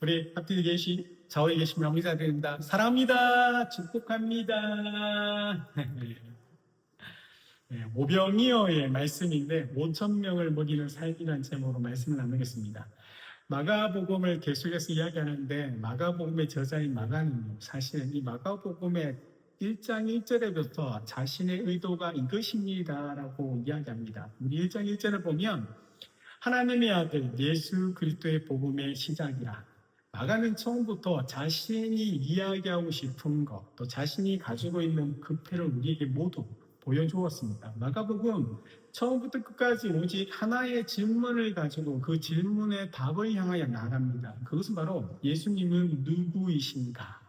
우리 앞뒤에 좌우에 계신 명의자들입니다. 사랑합니다. 축복합니다. 네, 오병이어의 말씀인데 5천 명을 먹이는 삶이라는 제목으로 말씀을 나누겠습니다. 마가복음을 계속해서 이야기하는데 마가복음의 저자인 마가는요, 사실 이 마가복음의 1장 1절에부터 자신의 의도가 이것입니다라고 이야기합니다. 우리 1장 1절을 보면 하나님의 아들 예수 그리스도의 복음의 시작이라. 마가는 처음부터 자신이 이야기하고 싶은 것, 또 자신이 가지고 있는 그 패를 우리에게 모두 보여주었습니다. 마가복음 처음부터 끝까지 오직 하나의 질문을 가지고 그 질문의 답을 향하여 나갑니다. 그것은 바로 예수님은 누구이신가?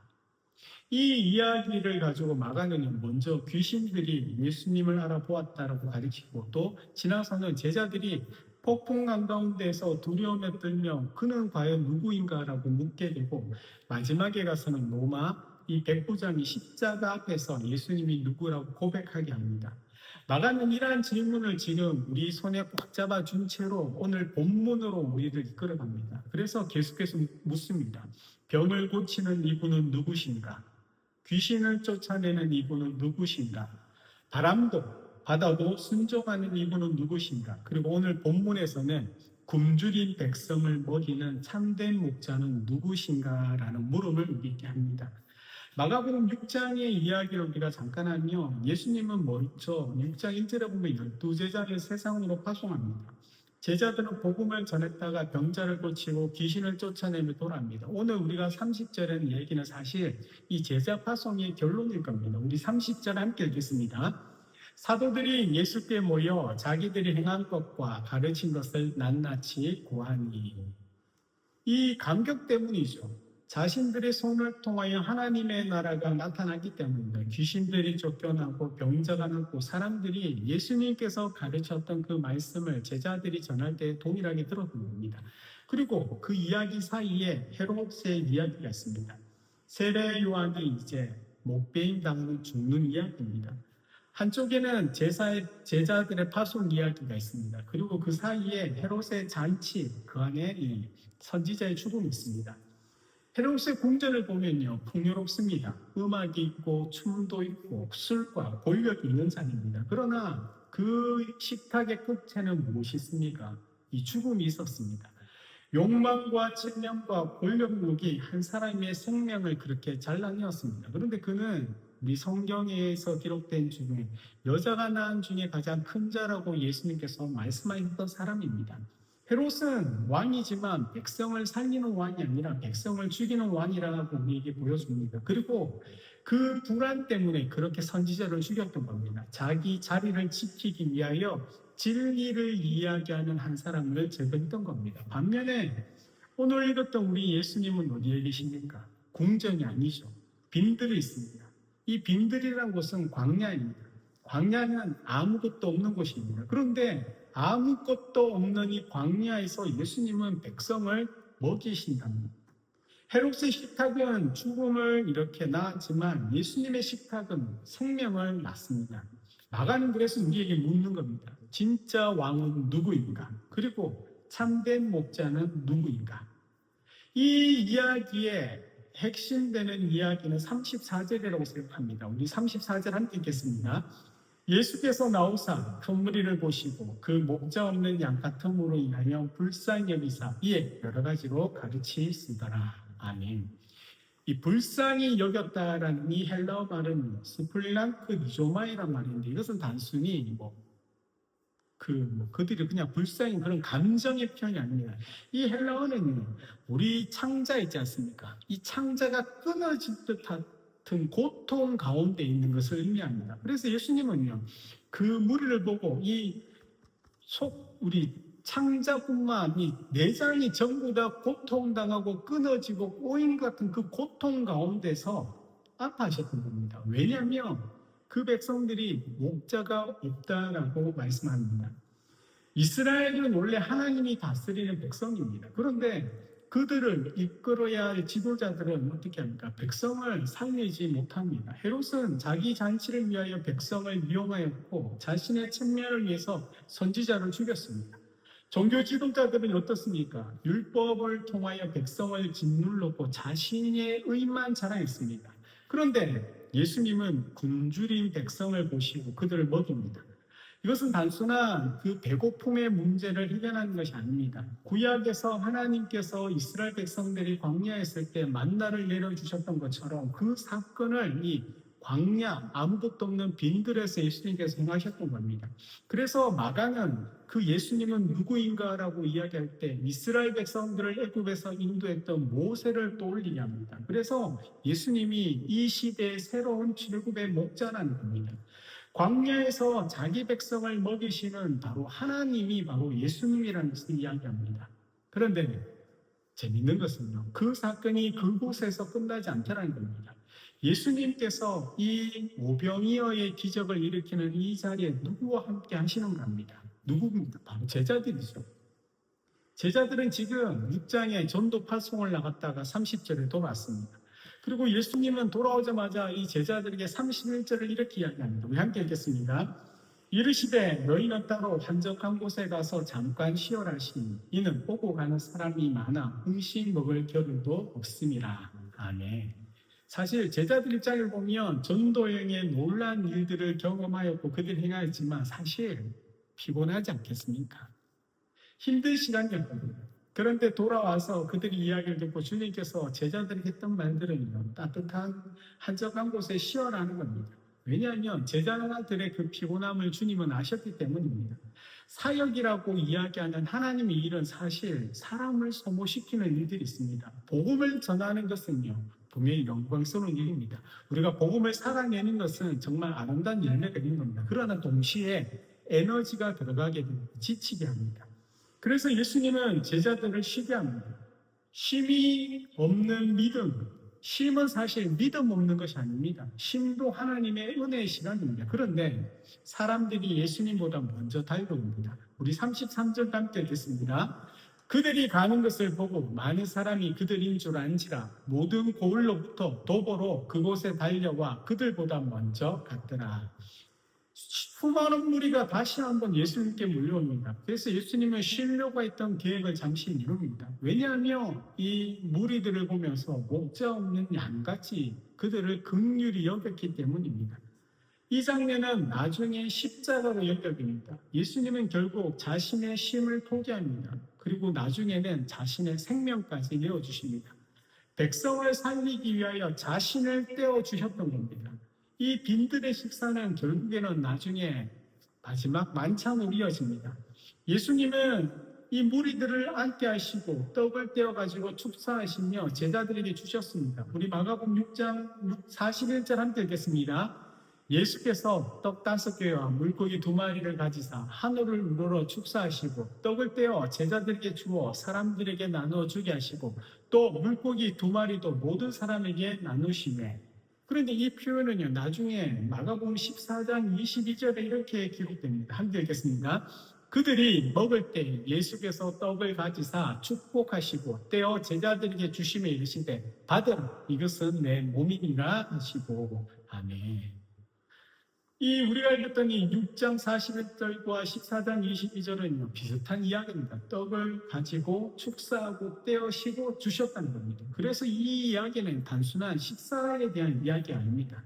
이 이야기를 가지고 마가는 먼저 귀신들이 예수님을 알아보았다라고 가르치고, 또 지나서는 제자들이 폭풍 한가운데서 두려움에 떨며 그는 과연 누구인가라고 묻게 되고, 마지막에 가서는 로마 이 백부장이 십자가 앞에서 예수님이 누구라고 고백하게 합니다. 마가는 이러한 질문을 지금 우리 손에 꽉 잡아준 채로 오늘 본문으로 우리를 이끌어갑니다. 그래서 계속해서 묻습니다. 병을 고치는 이분은 누구신가? 귀신을 쫓아내는 이분은 누구신가? 바다도 순종하는 이분은 누구신가? 그리고 오늘 본문에서는 굶주린 백성을 먹이는 참된 목자는 누구신가? 라는 물음을 우리에게 합니다. 마가복음 6장의 이야기를 우리가 잠깐 하면 예수님은 먼저 6장 1절에 보면 12제자를 세상으로 파송합니다. 제자들은 복음을 전했다가 병자를 고치고 귀신을 쫓아내며 돌아옵니다. 오늘 우리가 30절에는 얘기는 사실 이 제자 파송의 결론일 겁니다. 우리 30절 함께 읽겠습니다. 사도들이 예수께 모여 자기들이 행한 것과 가르친 것을 낱낱이 고하니. 이 감격 때문이죠. 자신들의 손을 통하여 하나님의 나라가 나타났기 때문입니다. 귀신들이 쫓겨나고 병자가 낫고 사람들이 예수님께서 가르쳤던 그 말씀을 제자들이 전할 때 동일하게 들었던 겁니다. 그리고 그 이야기 사이에 헤롯의 이야기가 있습니다. 세례 요한이 이제 목베임 당하고 죽는 이야기입니다. 한쪽에는 제자들의 파송 이야기가 있습니다. 그리고 그 사이에 헤롯의 잔치, 그 안에 이 선지자의 죽음이 있습니다. 헤롯의 궁전을 보면요, 풍요롭습니다. 음악이 있고 춤도 있고 술과 권력이 있는 자리입니다. 그러나 그 식탁의 끝에는 무엇이 있습니까? 이 죽음이 있었습니다. 욕망과 체면과 권력욕이 한 사람의 생명을 그렇게 잘라내었습니다. 그런데 그는 우리 성경에서 기록된 중에 여자가 낳은 중에 가장 큰 자라고 예수님께서 말씀하셨던 사람입니다. 헤롯은 왕이지만 백성을 살리는 왕이 아니라 백성을 죽이는 왕이라고 우리에게 보여줍니다. 그리고 그 불안 때문에 그렇게 선지자를 죽였던 겁니다. 자기 자리를 지키기 위하여 진리를 이야기하는 한 사람을 제거했던 겁니다. 반면에 오늘 읽었던 우리 예수님은 어디에 계십니까? 궁전이 아니죠. 빈들이 있습니다. 이 빈들이라는 곳은 광야입니다. 광야는 아무것도 없는 곳입니다. 그런데 아무것도 없는 이 광야에서 예수님은 백성을 먹이신답니다. 헤롯의 식탁은 죽음을 이렇게 낳았지만 예수님의 식탁은 생명을 낳습니다. 마가는 그래서 우리에게 묻는 겁니다. 진짜 왕은 누구인가? 그리고 참된 목자는 누구인가? 이 이야기의 핵심되는 이야기는 34절이라고 생각합니다. 우리 34절 함께 읽겠습니다. 예수께서 나오사 큰 무리를 보시고 그 목자 없는 양 같음으로 인하여 불쌍히 여기사 이에 여러 가지로 가르치시더라. 아멘. 이 불쌍히 여겼다라는 이 헬라어 말은 스플랑크 리조마이란 말인데, 이것은 단순히 그들이 그냥 불쌍히 그런 감정의 표현이 아닙니다. 이 헬라어는 우리 창자 있지 않습니까? 이 창자가 끊어질 듯한 고통 가운데 있는 것을 의미합니다. 그래서 예수님은요, 그 무리를 보고 우리 창자뿐만 이 내장이 전부 다 고통당하고 끊어지고 꼬인 같은 그 고통 가운데서 아파하셨던 겁니다. 왜냐하면 그 백성들이 목자가 없다라고 말씀합니다. 이스라엘은 원래 하나님이 다스리는 백성입니다. 그런데 그들을 이끌어야 할 지도자들은 어떻게 합니까? 백성을 살리지 못합니다. 헤롯은 자기 잔치를 위하여 백성을 이용하였고 자신의 측면을 위해서 선지자를 죽였습니다. 종교 지도자들은 어떻습니까? 율법을 통하여 백성을 짓눌렀고 자신의 의만 자랑했습니다. 그런데 예수님은 굶주린 백성을 보시고 그들을 먹입니다. 이것은 단순한 그 배고픔의 문제를 해결하는 것이 아닙니다. 구약에서 하나님께서 이스라엘 백성들이 광야에 있을 때 만나를 내려주셨던 것처럼 그 사건을 이 광야, 아무것도 없는 빈들에서 예수님께서 행하셨던 겁니다. 그래서 마가는 그 예수님은 누구인가라고 이야기할 때 이스라엘 백성들을 애굽에서 인도했던 모세를 떠올리게 합니다. 그래서 예수님이 이 시대의 새로운 출애굽의 목자라는 겁니다. 광야에서 자기 백성을 먹이시는 바로 하나님이 바로 예수님이라는 것을 이야기합니다. 그런데 재밌는 것은요, 그 사건이 그곳에서 끝나지 않더라는 겁니다. 예수님께서 이 오병이어의 기적을 일으키는 이 자리에 누구와 함께 하시는가 합니다. 누구입니까? 바로 제자들이죠. 제자들은 지금 6장에 전도 파송을 나갔다가 30절에 돌아왔습니다. 그리고 예수님은 돌아오자마자 이 제자들에게 31절을 이렇게 이야기합니다. 우리 함께 읽겠습니다. 이르시되 너희는 따로 한적한 곳에 가서 잠깐 쉬어라 하시니 이는 오고 가는 사람이 많아 음식 먹을 겨를도 없음이라. 아멘. 사실 제자들 입장을 보면 전도여행의 놀라운 일들을 경험하였고 그들이 행하였지만 사실 피곤하지 않겠습니까? 힘든 시간이었거든요. 그런데 돌아와서 그들이 이야기를 듣고 주님께서 제자들에게 했던 말들은요, 따뜻한 한적한 곳에 쉬어라는 겁니다. 왜냐하면 제자들의 그 피곤함을 주님은 아셨기 때문입니다. 사역이라고 이야기하는 하나님의 일은 사실 사람을 소모시키는 일들이 있습니다. 복음을 전하는 것은요, 분명히 영광스러운 일입니다. 우리가 복음을 살아내는 것은 정말 아름다운 열매가 있는 겁니다. 그러나 동시에 에너지가 들어가게 됩니다. 지치게 합니다. 그래서 예수님은 제자들을 쉬게 합니다. 쉼이 없는 믿음. 쉼은 사실 믿음 없는 것이 아닙니다. 쉼도 하나님의 은혜의 시간입니다. 그런데 사람들이 예수님보다 먼저 달려옵니다. 우리 33절 함께 읽겠습니다. 그들이 가는 것을 보고 많은 사람이 그들인 줄 안지라 모든 고을로부터 도보로 그곳에 달려와 그들보다 먼저 갔더라. 수많은 무리가 다시 한번 예수님께 몰려옵니다. 그래서 예수님은 쉬려고 했던 계획을 잠시 미룹니다. 왜냐하면 이 무리들을 보면서 목자 없는 양같이 그들을 긍휼히 여겼기 때문입니다. 이 장면은 나중에 십자가로 연결됩니다. 예수님은 결국 자신의 쉼을 포기합니다. 그리고 나중에는 자신의 생명까지 내어주십니다. 백성을 살리기 위하여 자신을 떼어주셨던 겁니다. 이 빈들의 식사는 결국에는 나중에 마지막 만찬으로 이어집니다. 예수님은 이 무리들을 앉게 하시고 떡을 떼어가지고 축사하시며 제자들에게 주셨습니다. 우리 마가복음 6장 41절 함께 읽겠습니다. 예수께서 떡 5개와 물고기 2마리를 가지사 하늘을 우러러 축사하시고 떡을 떼어 제자들에게 주어 사람들에게 나누어 주게 하시고 또 물고기 2마리도 모든 사람에게 나누시매. 그런데 이 표현은요, 나중에 마가복음 14장 22절에 이렇게 기록됩니다. 함께 읽겠습니다. 그들이 먹을 때 예수께서 떡을 가지사 축복하시고 떼어 제자들에게 주시며 이르시되 받으라 이것은 내 몸이니라 하시고. 아멘. 이 우리가 읽었던 이 6장 41절과 14장 22절은 비슷한 이야기입니다. 떡을 가지고 축사하고 떼어시고 주셨다는 겁니다. 그래서 이 이야기는 단순한 식사에 대한 이야기 아닙니다.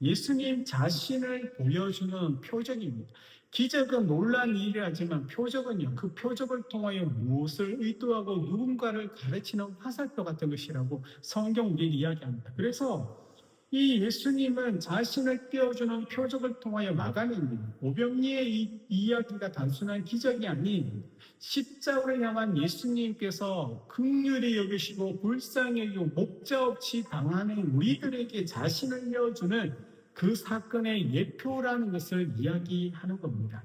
예수님 자신을 보여주는 표적입니다. 기적은 놀라운 일이라지만 표적은요, 그 표적을 통하여 무엇을 의도하고 누군가를 가르치는 화살표 같은 것이라고 성경 우리에게 이야기합니다. 그래서 이 예수님은 자신을 띄워주는 표적을 통하여 막아냅니다. 오병이의 이 이야기가 단순한 기적이 아닌 십자가를 향한 예수님께서 긍휼히 여기시고 불쌍히 여기고 목자 없이 당하는 우리들에게 자신을 내어주는 그 사건의 예표라는 것을 이야기하는 겁니다.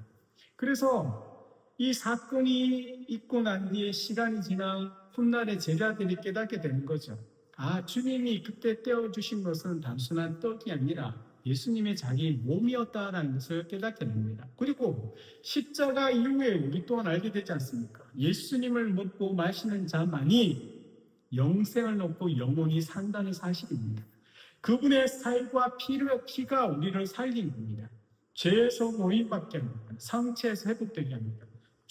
그래서 이 사건이 있고 난 뒤에 시간이 지나 훗날에 제자들이 깨닫게 되는 거죠. 아, 주님이 그때 떼어주신 것은 단순한 떡이 아니라 예수님의 자기 몸이었다라는 것을 깨닫게 됩니다. 그리고 십자가 이후에 우리 또한 알게 되지 않습니까? 예수님을 먹고 마시는 자만이 영생을 얻고 영원히 산다는 사실입니다. 그분의 살과 피가 우리를 살린 겁니다. 죄에서 모임받게 합니다. 상체에서 회복되게 합니다.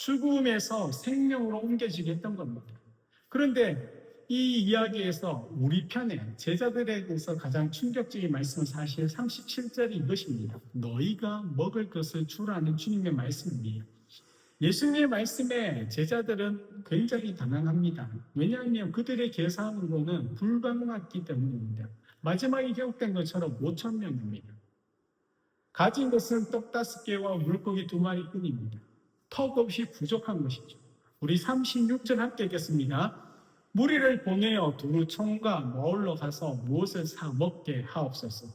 죽음에서 생명으로 옮겨지게 했던 겁니다. 그런데 이 이야기에서 우리 편에 제자들에 대해서 가장 충격적인 말씀은 사실 37절이 이것입니다. 너희가 먹을 것을 주라는 주님의 말씀입니다. 예수님의 말씀에 제자들은 굉장히 당황합니다. 왜냐하면 그들의 계산으로는 불가능했기 때문입니다. 마지막에 기록된 것처럼 5천 명입니다. 가진 것은 떡 5개와 물고기 2마리뿐입니다. 턱없이 부족한 것이죠. 우리 36절 함께 읽겠습니다. 무리를 보내어 두루 총과 마을로 가서 무엇을 사 먹게 하옵소서.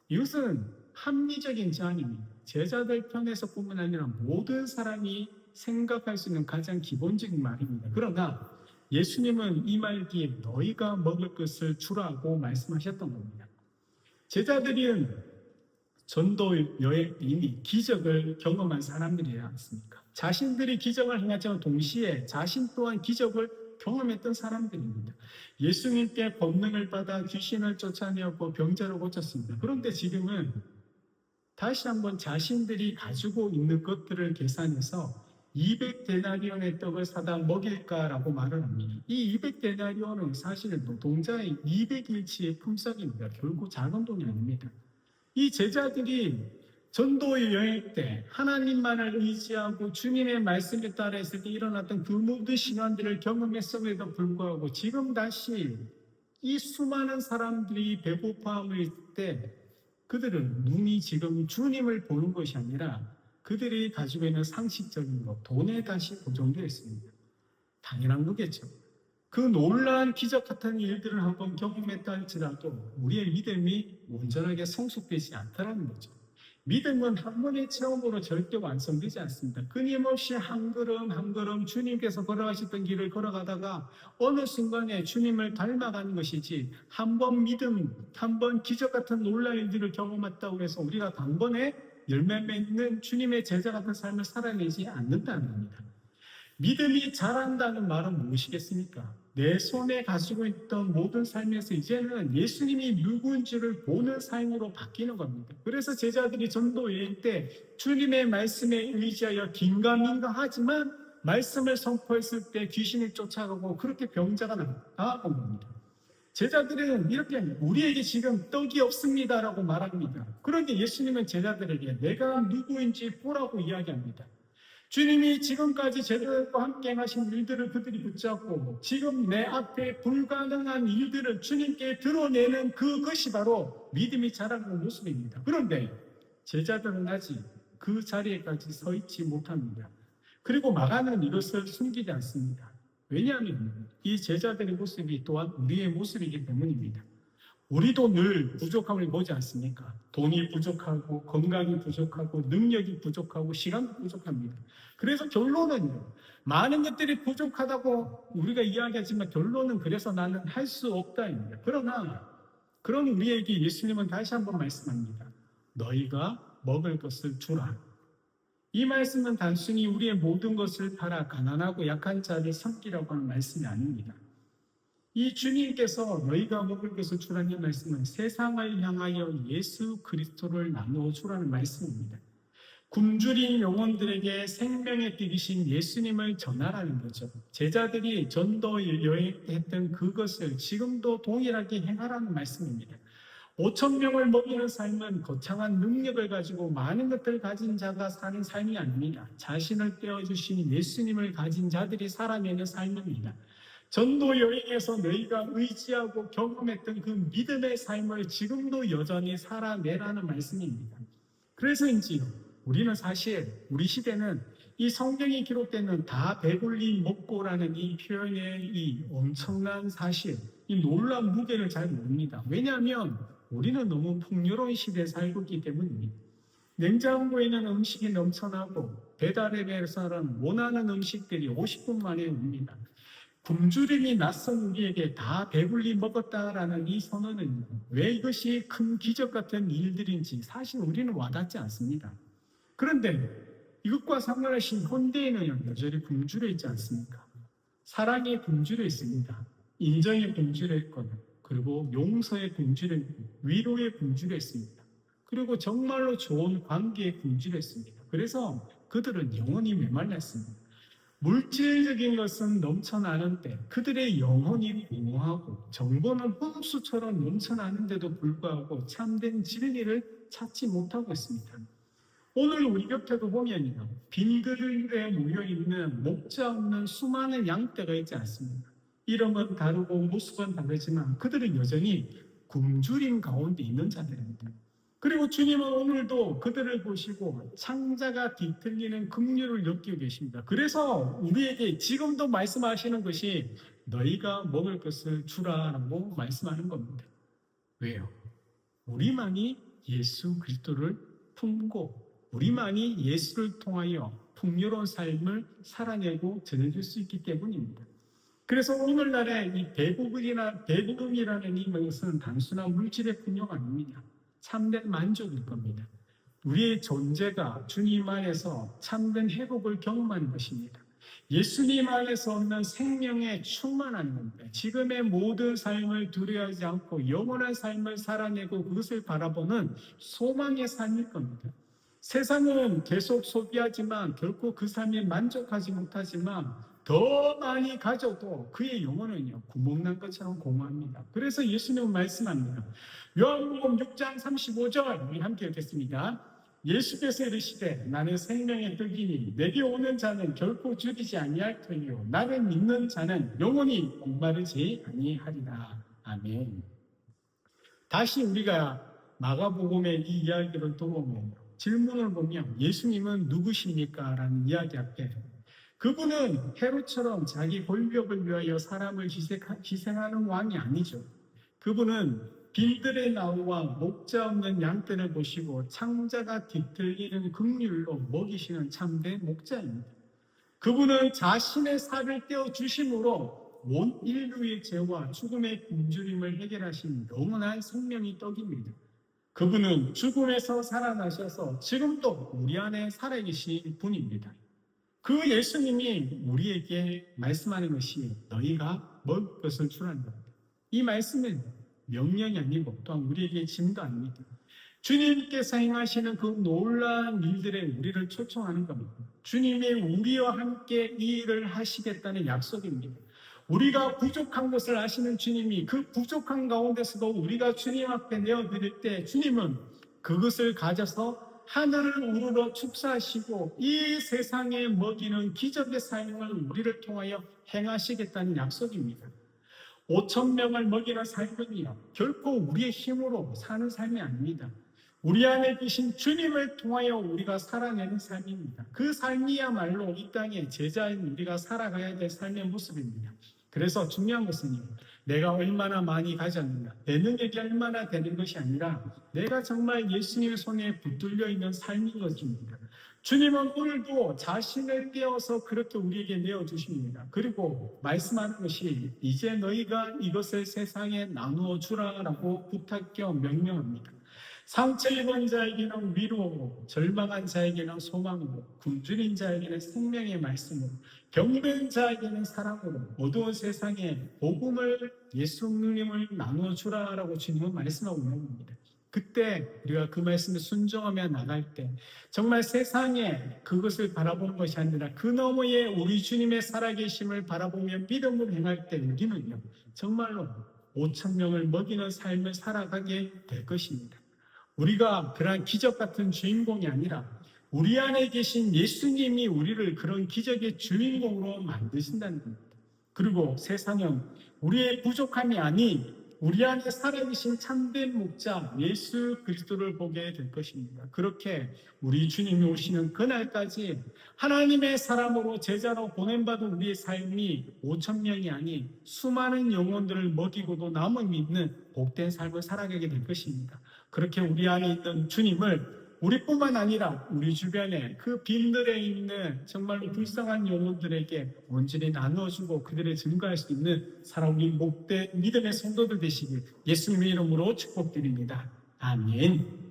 이것은 합리적인 제안입니다. 제자들 편에서뿐만 아니라 모든 사람이 생각할 수 있는 가장 기본적인 말입니다. 그러나 예수님은 이 말 뒤에 너희가 먹을 것을 주라고 말씀하셨던 겁니다. 제자들은 전도 여행 이미 기적을 경험한 사람들이지 않습니까? 자신들이 기적을 행하지만 동시에 자신 또한 기적을 경험했던 사람들입니다. 예수님께 권능을 받아 귀신을 쫓아내었고 병자를 고쳤습니다. 그런데 지금은 다시 한번 자신들이 가지고 있는 것들을 계산해서 200데나리온의 떡을 사다 먹일까라고 말을 합니다. 이 200데나리온은 사실 노동자의 200일치의 품삯입니다. 결국 작은 돈이 아닙니다. 이 제자들이 전도의 여행 때 하나님만을 의지하고 주님의 말씀에 따라 했을 때 일어났던 그 모든 시간들을 경험했음에도 불구하고 지금 다시 이 수많은 사람들이 배고파함을 있을 때 그들은 눈이 지금 주님을 보는 것이 아니라 그들이 가지고 있는 상식적인 것, 돈에 다시 고정되어 있습니다. 당연한 거겠죠. 그 놀라운 기적 같은 일들을 한번 경험했다 할지라도 우리의 믿음이 온전하게 성숙되지 않다는 거죠. 믿음은 한 번의 체험으로 절대 완성되지 않습니다. 끊임없이 한 걸음 한 걸음 주님께서 걸어가셨던 길을 걸어가다가 어느 순간에 주님을 닮아가는 것이지 한 번 믿음, 한 번 기적 같은 놀라운 일들을 경험했다고 해서 우리가 단번에 열매 맺는 주님의 제자 같은 삶을 살아내지 않는다는 겁니다. 믿음이 자란다는 말은 무엇이겠습니까? 내 손에 가지고 있던 모든 삶에서 이제는 예수님이 누구인지를 보는 삶으로 바뀌는 겁니다. 그래서 제자들이 전도 여행 때 주님의 말씀에 의지하여 긴가민가 하지만 말씀을 선포했을 때 귀신이 쫓아가고 그렇게 병자가 나아온 겁니다. 제자들은 이렇게 우리에게 지금 떡이 없습니다라고 말합니다. 그런데 예수님은 제자들에게 내가 누구인지 보라고 이야기합니다. 주님이 지금까지 제자들과 함께 하신 일들을 그들이 붙잡고 지금 내 앞에 불가능한 일들을 주님께 드러내는 그것이 바로 믿음이 자라는 모습입니다. 그런데 제자들은 아직 그 자리에까지 서 있지 못합니다. 그리고 마가는 이것을 숨기지 않습니다. 왜냐하면 이 제자들의 모습이 또한 우리의 모습이기 때문입니다. 우리도 늘 부족함을 보지 않습니까? 돈이 부족하고 건강이 부족하고 능력이 부족하고 시간도 부족합니다. 그래서 결론은요. 많은 것들이 부족하다고 우리가 이야기하지만 결론은 그래서 나는 할 수 없다입니다. 그러나 그런 우리에게 예수님은 다시 한번 말씀합니다. 너희가 먹을 것을 주라. 이 말씀은 단순히 우리의 모든 것을 팔아 가난하고 약한 자를 섬기라고 하는 말씀이 아닙니다. 이 주님께서 너희가 먹을 것을 주라는 말씀은 세상을 향하여 예수 그리스도를 나누어 주라는 말씀입니다. 굶주린 영혼들에게 생명의 길이신 예수님을 전하라는 거죠. 제자들이 전도 여행했던 그것을 지금도 동일하게 행하라는 말씀입니다. 5천 명을 먹이는 삶은 거창한 능력을 가지고 많은 것들을 가진 자가 사는 삶이 아닙니다. 자신을 떼어주신 예수님을 가진 자들이 살아내는 삶입니다. 전도 여행에서 너희가 의지하고 경험했던 그 믿음의 삶을 지금도 여전히 살아내라는 말씀입니다. 그래서인지 우리는 사실 우리 시대는 이 성경에 기록되는 다 배불리 먹고라는 이 표현의 이 엄청난 사실, 이 놀라운 무게를 잘 모릅니다. 왜냐하면 우리는 너무 풍요로운 시대에 살고 있기 때문입니다. 냉장고에는 음식이 넘쳐나고 배달앱에서는 원하는 음식들이 50분 만에 옵니다. 굶주림이 낯선 우리에게 다 배불리 먹었다라는 이 선언은 왜 이것이 큰 기적 같은 일들인지 사실 우리는 와닿지 않습니다. 그런데 이것과 상관하신 현대인은 여전히 굶주려 있지 않습니까? 사랑에 굶주려 있습니다. 인정에 굶주려 있거나 그리고 용서에 굶주려 있고 위로에 굶주려 있습니다. 그리고 정말로 좋은 관계에 굶주려 있습니다. 그래서 그들은 영원히 메말랐습니다. 물질적인 것은 넘쳐나는데 그들의 영혼이 공허하고 정보는 홍수처럼 넘쳐나는데도 불구하고 참된 진리를 찾지 못하고 있습니다. 오늘 우리 곁에도 보면요, 빈 그릇에 모여있는 목자 없는 수많은 양떼가 있지 않습니까? 이름은 다르고 모습은 다르지만 그들은 여전히 굶주림 가운데 있는 자들입니다. 그리고 주님은 오늘도 그들을 보시고 창자가 뒤틀리는 긍휼을 느끼고 계십니다. 그래서 우리에게 지금도 말씀하시는 것이 너희가 먹을 것을 주라라고 말씀하는 겁니다. 왜요? 우리만이 예수 그리스도를 품고 우리만이 예수를 통하여 풍요로운 삶을 살아내고 전해줄 수 있기 때문입니다. 그래서 오늘날의 이 배부름이라는 이 것은 단순한 물질의 풍요가 아닙니다. 참된 만족일 겁니다. 우리의 존재가 주님 안에서 참된 회복을 경험하는 것입니다. 예수님 안에서 얻는 생명에 충만한 건데 지금의 모든 삶을 두려워하지 않고 영원한 삶을 살아내고 그것을 바라보는 소망의 삶일 겁니다. 세상은 계속 소비하지만 결코 그 삶에 만족하지 못하지만 더 많이 가져도 그의 영혼은요 구멍난 것처럼 공허합니다. 그래서 예수님은 말씀합니다. 요한복음 6장 35절 우리 함께 읽겠습니다. 예수께서 이르시되 나는 생명의 떡이니 내게 오는 자는 결코 죽이지 아니할 터이요 나를 믿는 자는 영원히 목마르지 아니하리라. 아멘. 다시 우리가 마가복음의 이 이야기를 또 보면 질문을 보면 예수님은 누구십니까? 라는 이야기 앞에 그분은 헤롯처럼 자기 권력을 위하여 사람을 희생하는 왕이 아니죠. 그분은 빈들의 나무와 목자 없는 양떼를 보시고 창자가 뒤틀리는 긍휼로 먹이시는 참된 목자입니다. 그분은 자신의 살을 떼어 주심으로 온 인류의 죄와 죽음의 굶주림을 해결하신 영원한 생명의 떡입니다. 그분은 죽음에서 살아나셔서 지금도 우리 안에 살아계신 분입니다. 그 예수님이 우리에게 말씀하는 것이 너희가 먹을 것을 주라는 겁니다. 이 말씀은 명령이 아니고 또한 우리에게 짐도 아닙니다. 주님께서 행하시는 그 놀라운 일들에 우리를 초청하는 겁니다. 주님이 우리와 함께 이 일을 하시겠다는 약속입니다. 우리가 부족한 것을 아시는 주님이 그 부족한 가운데서도 우리가 주님 앞에 내어드릴 때 주님은 그것을 가져서 하늘을 우러러 축사하시고 이 세상에 먹이는 기적의 삶을 우리를 통하여 행하시겠다는 약속입니다. 5천 명을 먹이는 삶은요 결코 우리의 힘으로 사는 삶이 아닙니다. 우리 안에 계신 주님을 통하여 우리가 살아내는 삶입니다. 그 삶이야말로 이 땅에 제자인 우리가 살아가야 될 삶의 모습입니다. 그래서 중요한 것은 내가 얼마나 많이 가졌느냐, 내 능력이 얼마나 되는 것이 아니라 내가 정말 예수님의 손에 붙들려 있는 삶인 것입니다. 주님은 오늘도 자신을 떼어서 그렇게 우리에게 내어주십니다. 그리고 말씀하는 것이 이제 너희가 이것을 세상에 나누어 주라라고 부탁겨 명령합니다. 상처 입은 자에게는 위로로, 절망한 자에게는 소망으로, 굶주린 자에게는 생명의 말씀으로, 병든 자에게는 사랑으로, 어두운 세상에 복음을 예수님을 나누어 주라라고 주님은 말씀하고 있는 겁니다. 그때 우리가 그 말씀에 순종하며 나갈 때 정말 세상에 그것을 바라보는 것이 아니라 그 너머에 우리 주님의 살아계심을 바라보며 믿음을 행할 때 우리는요 정말로 5천 명을 먹이는 삶을 살아가게 될 것입니다. 우리가 그러한 기적 같은 주인공이 아니라 우리 안에 계신 예수님이 우리를 그런 기적의 주인공으로 만드신다는 겁니다. 그리고 세상은 우리의 부족함이 아닌 우리 안에 살아계신 참된 목자 예수 그리스도를 보게 될 것입니다. 그렇게 우리 주님이 오시는 그날까지 하나님의 사람으로 제자로 보냄받은 우리의 삶이 5천 명이 아닌 수많은 영혼들을 먹이고도 남을 믿는 복된 삶을 살아가게 될 것입니다. 그렇게 우리 안에 있는 주님을 우리뿐만 아니라 우리 주변에 그 빈들에 있는 정말로 불쌍한 영혼들에게 온전히 나누어주고 그들의 증거할 수 있는 살아오는 복된 믿음의 성도들 되시길 예수님의 이름으로 축복드립니다. 아멘.